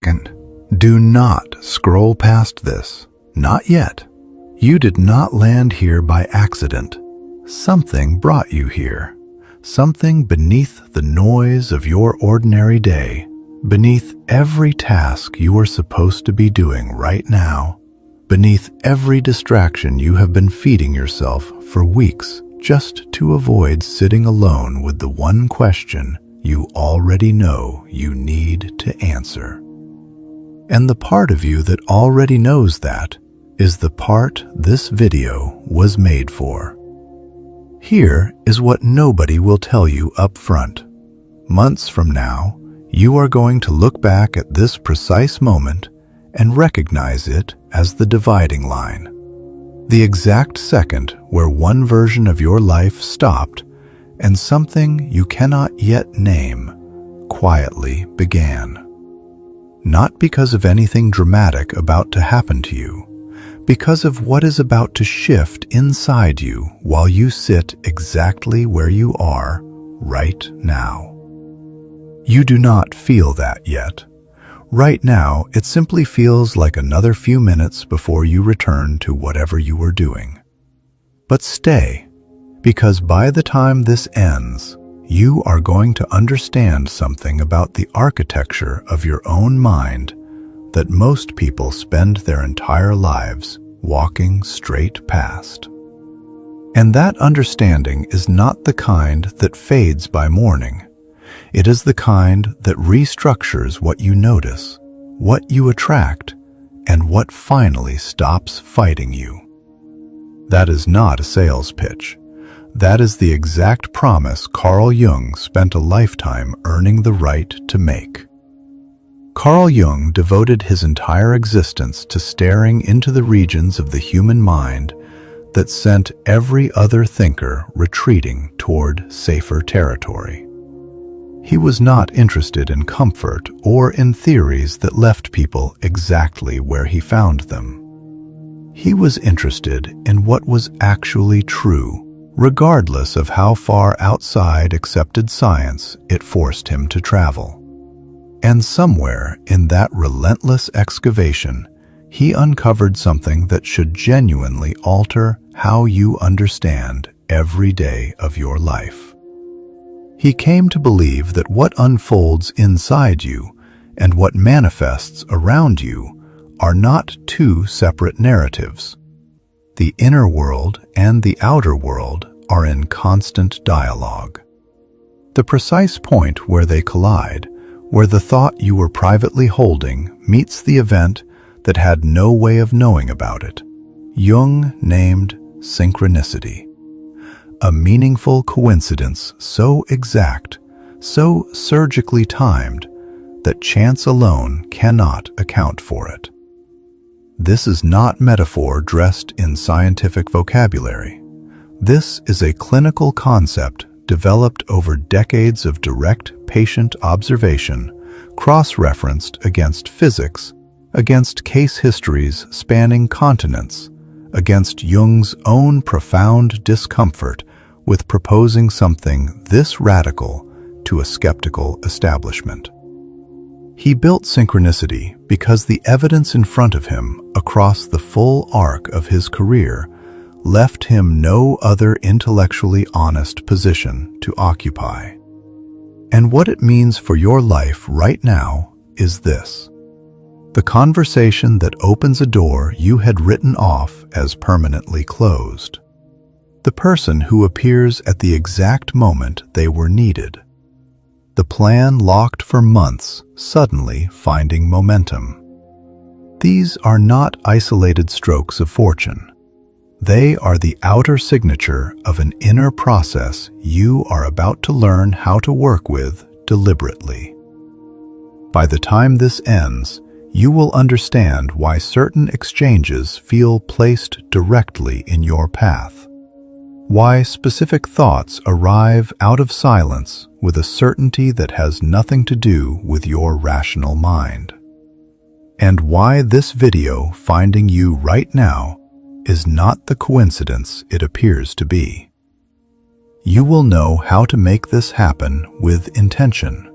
second. Do not scroll past this. Not yet. You did not land here by accident. Something brought you here. Something beneath the noise of your ordinary day, beneath every task you are supposed to be doing right now, beneath every distraction you have been feeding yourself for weeks just to avoid sitting alone with the one question you already know you need to answer. And the part of you that already knows that is the part this video was made for. Here is what nobody will tell you up front. Months from now, you are going to look back at this precise moment and recognize it as the dividing line. The exact second where one version of your life stopped and something you cannot yet name quietly began. Not because of anything dramatic about to happen to you, because of what is about to shift inside you while you sit exactly where you are right now. You do not feel that yet. Right now, it simply feels like another few minutes before you return to whatever you were doing. But stay, because by the time this ends, you are going to understand something about the architecture of your own mind that most people spend their entire lives walking straight past. And that understanding is not the kind that fades by morning. It is the kind that restructures what you notice, what you attract, and what finally stops fighting you. That is not a sales pitch. That is the exact promise Carl Jung spent a lifetime earning the right to make. Carl Jung devoted his entire existence to staring into the regions of the human mind that sent every other thinker retreating toward safer territory. He was not interested in comfort or in theories that left people exactly where he found them. He was interested in what was actually true, regardless of how far outside accepted science it forced him to travel. And somewhere in that relentless excavation, he uncovered something that should genuinely alter how you understand every day of your life. He came to believe that what unfolds inside you and what manifests around you are not two separate narratives. The inner world and the outer world are in constant dialogue. The precise point where they collide, where the thought you were privately holding meets the event that had no way of knowing about it, Jung named synchronicity. A meaningful coincidence so exact, so surgically timed, that chance alone cannot account for it. This is not metaphor dressed in scientific vocabulary. This is a clinical concept developed over decades of direct patient observation, cross-referenced against physics, against case histories spanning continents, against Jung's own profound discomfort with proposing something this radical to a skeptical establishment. He built synchronicity because the evidence in front of him across the full arc of his career left him no other intellectually honest position to occupy. And what it means for your life right now is this: the conversation that opens a door you had written off as permanently closed. The person who appears at the exact moment they were needed. The plan locked for months suddenly finding momentum. These are not isolated strokes of fortune. They are the outer signature of an inner process you are about to learn how to work with deliberately. By the time this ends, you will understand why certain exchanges feel placed directly in your path. Why specific thoughts arrive out of silence with a certainty that has nothing to do with your rational mind. And why this video finding you right now is not the coincidence it appears to be. You will know how to make this happen with intention.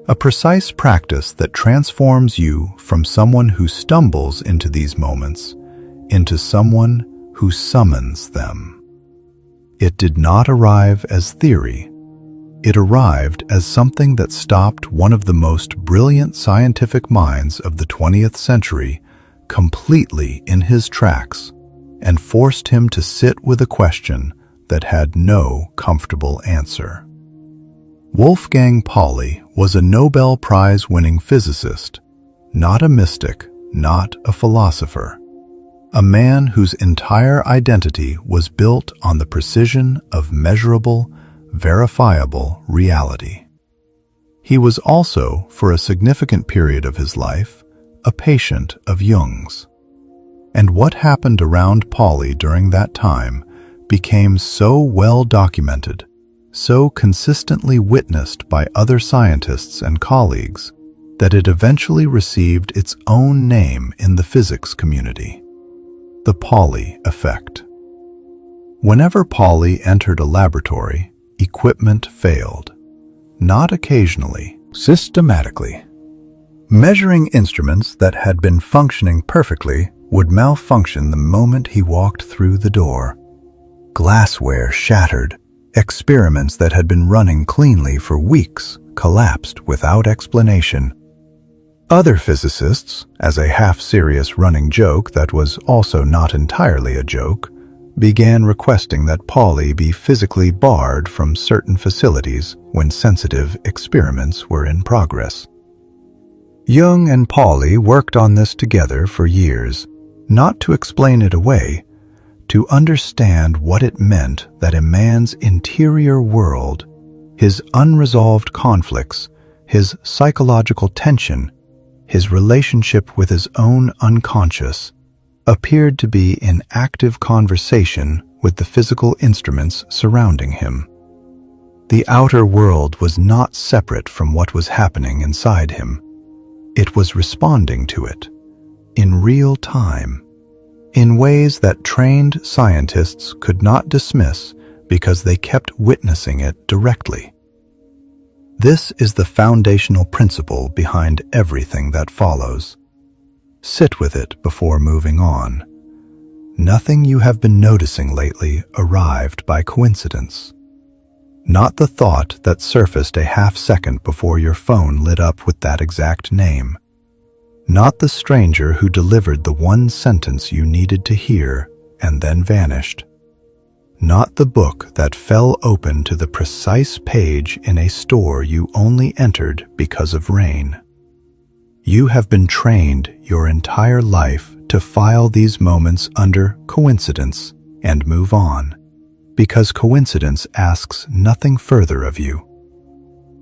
A precise practice that transforms you from someone who stumbles into these moments into someone who summons them. It did not arrive as theory. It arrived as something that stopped one of the most brilliant scientific minds of the 20th century completely in his tracks and forced him to sit with a question that had no comfortable answer. Wolfgang Pauli was a Nobel Prize-winning physicist, not a mystic, not a philosopher, a man whose entire identity was built on the precision of measurable, verifiable reality. He was also, for a significant period of his life, a patient of Jung's. And what happened around Pauli during that time became so well documented, so consistently witnessed by other scientists and colleagues, that it eventually received its own name in the physics community: the Pauli effect. Whenever Pauli entered a laboratory, equipment failed, not occasionally, systematically. Measuring instruments that had been functioning perfectly would malfunction the moment he walked through the door. Glassware shattered. Experiments that had been running cleanly for weeks collapsed without explanation. Other physicists, as a half-serious running joke that was also not entirely a joke, began requesting that Pauli be physically barred from certain facilities when sensitive experiments were in progress. Jung and Pauli worked on this together for years, not to explain it away, to understand what it meant that a man's interior world, his unresolved conflicts, his psychological tension, his relationship with his own unconscious, appeared to be in active conversation with the physical instruments surrounding him. The outer world was not separate from what was happening inside him. It was responding to it, in real time, in ways that trained scientists could not dismiss because they kept witnessing it directly. This is the foundational principle behind everything that follows. Sit with it before moving on. Nothing you have been noticing lately arrived by coincidence. Not the thought that surfaced a half-second before your phone lit up with that exact name. Not the stranger who delivered the one sentence you needed to hear and then vanished. Not the book that fell open to the precise page in a store you only entered because of rain. You have been trained your entire life to file these moments under coincidence and move on, because coincidence asks nothing further of you.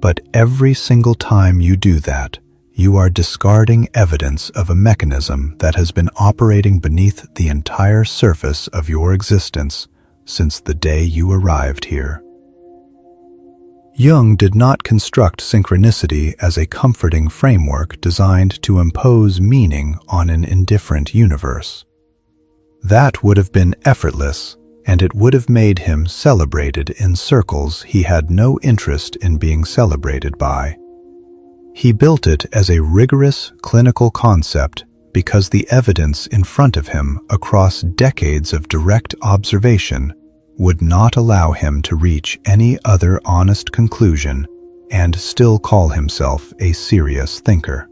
But every single time you do that, you are discarding evidence of a mechanism that has been operating beneath the entire surface of your existence since the day you arrived here. Jung did not construct synchronicity as a comforting framework designed to impose meaning on an indifferent universe. That would have been effortless, and it would have made him celebrated in circles he had no interest in being celebrated by. He built it as a rigorous clinical concept because the evidence in front of him across decades of direct observation would not allow him to reach any other honest conclusion and still call himself a serious thinker.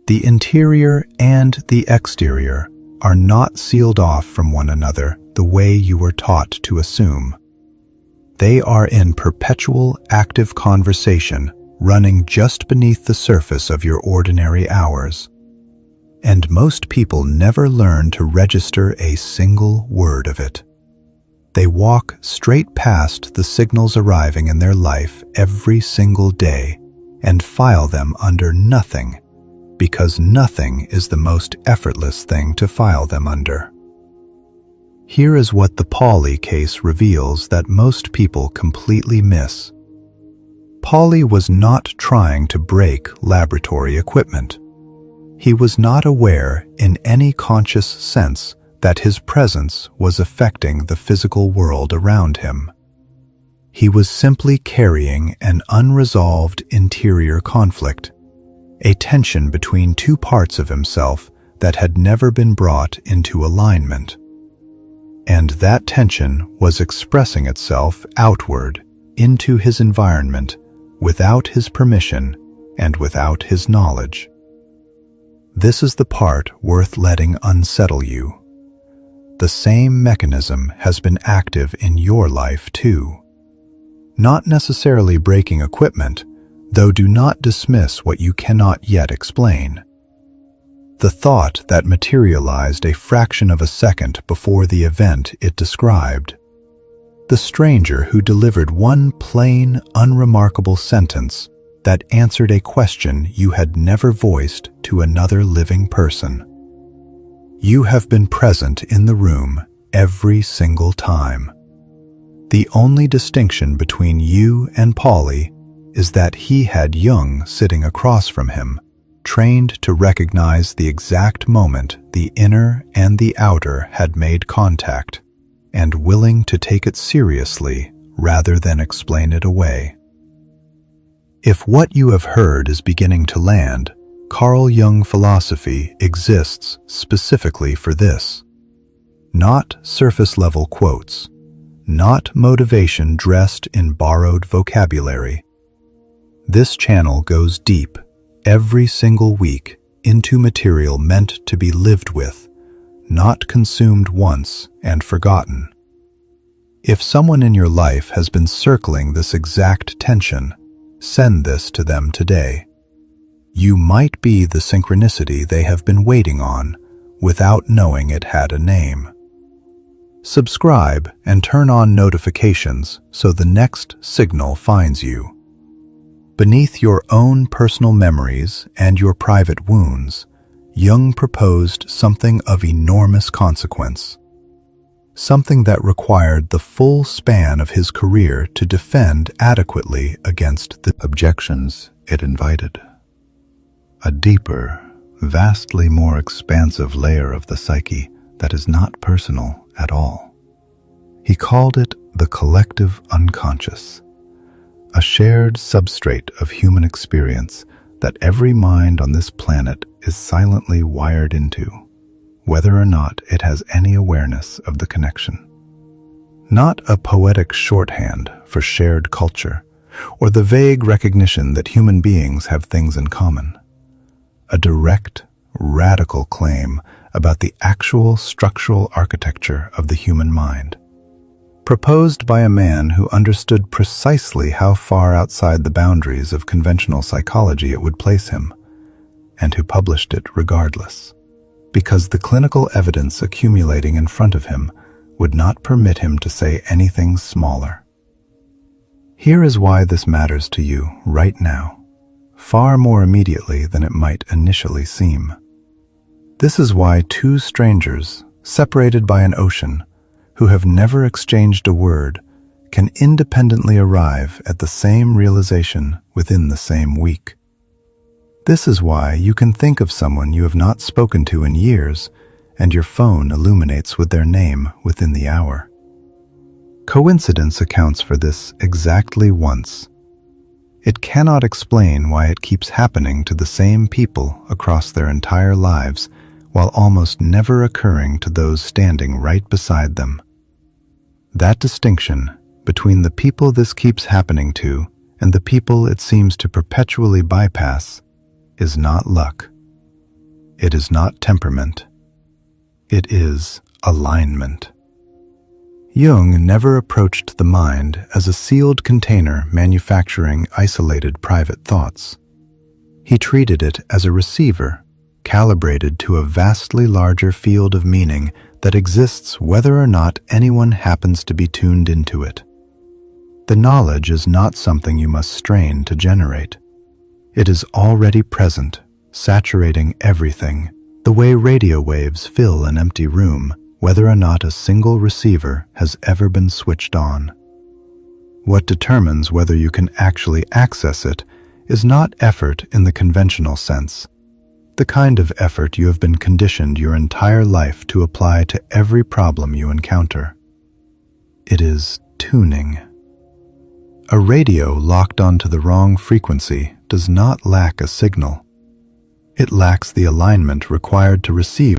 The interior and the exterior are not sealed off from one another the way you were taught to assume. They are in perpetual active conversation, running just beneath the surface of your ordinary hours. And most people never learn to register a single word of it. They walk straight past the signals arriving in their life every single day and file them under nothing, because nothing is the most effortless thing to file them under. Here is what the Pauli case reveals that most people completely miss. Pauli was not trying to break laboratory equipment. He was not aware in any conscious sense that his presence was affecting the physical world around him. He was simply carrying an unresolved interior conflict, a tension between two parts of himself that had never been brought into alignment. And that tension was expressing itself outward into his environment without his permission and without his knowledge. This is the part worth letting unsettle you. The same mechanism has been active in your life too. Not necessarily breaking equipment, though do not dismiss what you cannot yet explain. The thought that materialized a fraction of a second before the event it described. The stranger who delivered one plain, unremarkable sentence that answered a question you had never voiced to another living person. You have been present in the room every single time. The only distinction between you and Polly is that he had Jung sitting across from him, trained to recognize the exact moment the inner and the outer had made contact, and willing to take it seriously rather than explain it away. If what you have heard is beginning to land, Carl Jung philosophy exists specifically for this. Not surface-level quotes, not motivation dressed in borrowed vocabulary. This channel goes deep, every single week, into material meant to be lived with, not consumed once and forgotten. If someone in your life has been circling this exact tension, send this to them today. You might be the synchronicity they have been waiting on without knowing it had a name. Subscribe and turn on notifications so the next signal finds you. Beneath your own personal memories and your private wounds, Jung proposed something of enormous consequence. Something that required the full span of his career to defend adequately against the objections it invited. A deeper, vastly more expansive layer of the psyche that is not personal at all. He called it the collective unconscious, a shared substrate of human experience that every mind on this planet is silently wired into, whether or not it has any awareness of the connection. Not a poetic shorthand for shared culture, or the vague recognition that human beings have things in common. A direct, radical claim about the actual structural architecture of the human mind. Proposed by a man who understood precisely how far outside the boundaries of conventional psychology it would place him, and who published it regardless, because the clinical evidence accumulating in front of him would not permit him to say anything smaller. Here is why this matters to you right now, far more immediately than it might initially seem. This is why two strangers, separated by an ocean, who have never exchanged a word, can independently arrive at the same realization within the same week. This is why you can think of someone you have not spoken to in years, and your phone illuminates with their name within the hour. Coincidence accounts for this exactly once. It cannot explain why it keeps happening to the same people across their entire lives, while almost never occurring to those standing right beside them. That distinction between the people this keeps happening to and the people it seems to perpetually bypass is not luck. It is not temperament. It is alignment. Jung never approached the mind as a sealed container manufacturing isolated private thoughts. He treated it as a receiver, calibrated to a vastly larger field of meaning that exists whether or not anyone happens to be tuned into it. The knowledge is not something you must strain to generate. It is already present, saturating everything, the way radio waves fill an empty room, whether or not a single receiver has ever been switched on. What determines whether you can actually access it is not effort in the conventional sense, the kind of effort you have been conditioned your entire life to apply to every problem you encounter. It is tuning. A radio locked onto the wrong frequency does not lack a signal. It lacks the alignment required to receive